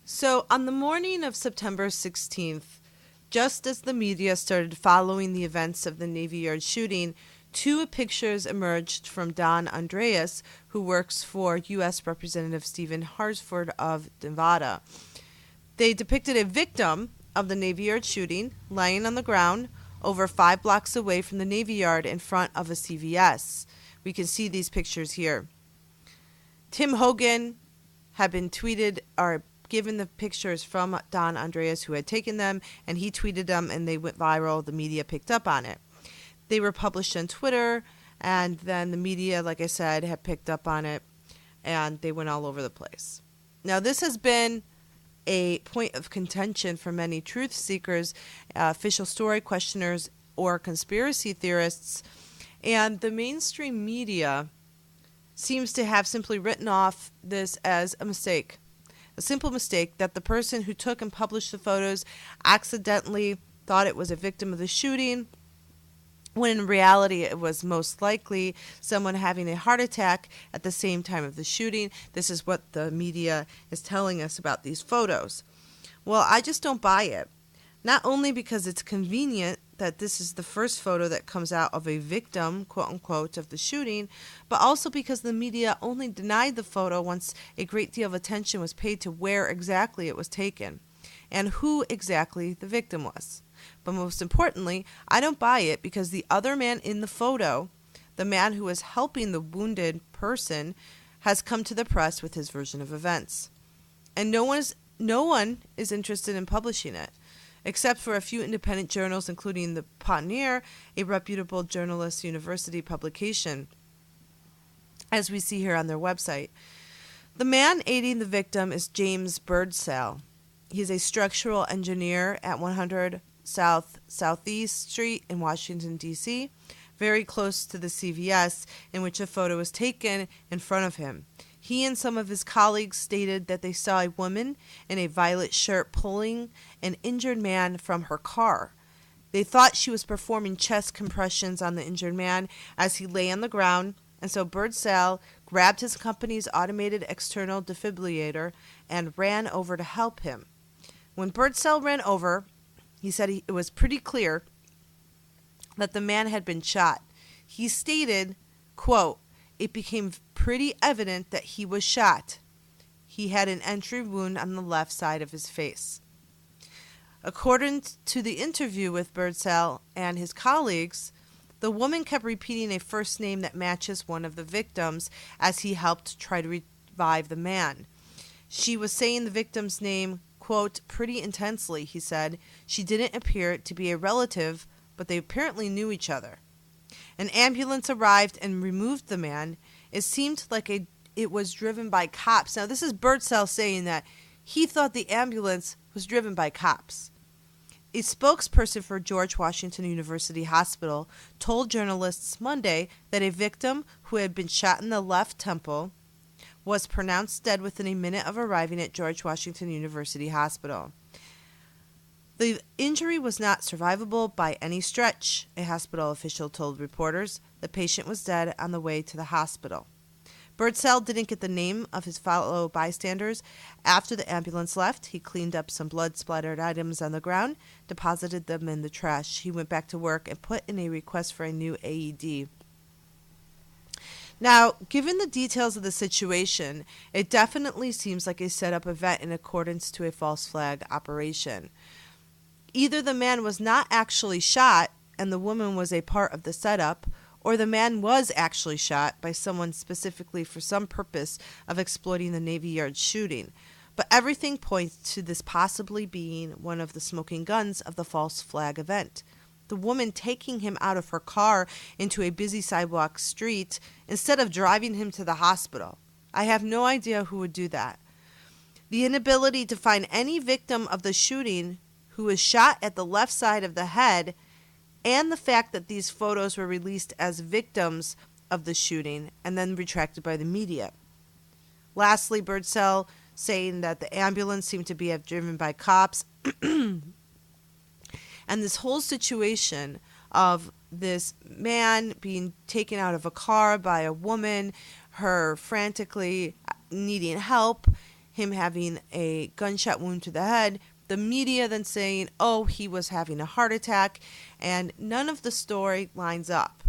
So, on the morning of September 16th, just as the media started following the events of the Navy Yard shooting, two pictures emerged from Don Andreas, who works for U.S. Representative Stephen Harsford of Nevada. They depicted a victim of the Navy Yard shooting lying on the ground over 5 blocks away from the Navy Yard in front of a CVS. We can see these pictures here. Tim Hogan had been tweeted or given the pictures from Don Andreas, who had taken them, and he tweeted them, and they went viral. The media picked up on it. They were published on Twitter, and then the media, like I said, had picked up on it, and they went all over the place. Now, this has been a point of contention for many truth seekers, official story questioners, or conspiracy theorists, and the mainstream media seems to have simply written off this as a mistake. A simple mistake that the person who took and published the photos accidentally thought it was a victim of the shooting, when in reality it was most likely someone having a heart attack at the same time of the shooting. This is what the media is telling us about these photos. Well, I just don't buy it. Not only because it's convenient that this is the first photo that comes out of a victim, quote unquote, of the shooting, but also because the media only denied the photo once a great deal of attention was paid to where exactly it was taken and who exactly the victim was. But most importantly, I don't buy it because the other man in the photo, the man who was helping the wounded person, has come to the press with his version of events. And no one is interested in publishing it, except for a few independent journals, including the Pioneer, a reputable journalist university publication, as we see here on their website. The man aiding the victim is James Birdsall. He's a structural engineer at 100 South Southeast Street in Washington, D.C., very close to the CVS in which a photo was taken in front of him. He and some of his colleagues stated that they saw a woman in a violet shirt pulling an injured man from her car. They thought she was performing chest compressions on the injured man as he lay on the ground, and so Birdsall grabbed his company's automated external defibrillator and ran over to help him. When Birdsall ran over, he said it was pretty clear that the man had been shot. He stated, quote, "It became pretty evident that he was shot. He had an entry wound on the left side of his face." According to the interview with Birdsall and his colleagues, the woman kept repeating a first name that matches one of the victims as he helped try to revive the man. She was saying the victim's name, quote, "pretty intensely," he said. She didn't appear to be a relative, but they apparently knew each other. An ambulance arrived and removed the man. It seemed like it was driven by cops. Now, this is Birdsall saying that he thought the ambulance was driven by cops. A spokesperson for George Washington University Hospital told journalists Monday that a victim who had been shot in the left temple was pronounced dead within a minute of arriving at George Washington University Hospital. The injury was not survivable by any stretch, a hospital official told reporters. The patient was dead on the way to the hospital. Birdsall didn't get the name of his fellow bystanders. After the ambulance left, he cleaned up some blood-splattered items on the ground, deposited them in the trash. He went back to work and put in a request for a new AED. Now, given the details of the situation, it definitely seems like a set-up event in accordance to a false flag operation. Either the man was not actually shot and the woman was a part of the setup, or the man was actually shot by someone specifically for some purpose of exploiting the Navy Yard shooting. But everything points to this possibly being one of the smoking guns of the false flag event. The woman taking him out of her car into a busy sidewalk street instead of driving him to the hospital. I have no idea who would do that. The inability to find any victim of the shooting who was shot at the left side of the head, and the fact that these photos were released as victims of the shooting and then retracted by the media. Lastly, Birdsall saying that the ambulance seemed to be driven by cops. And this whole situation of this man being taken out of a car by a woman, her frantically needing help, him having a gunshot wound to the head. The media then saying, oh, he was having a heart attack, and none of the story lines up.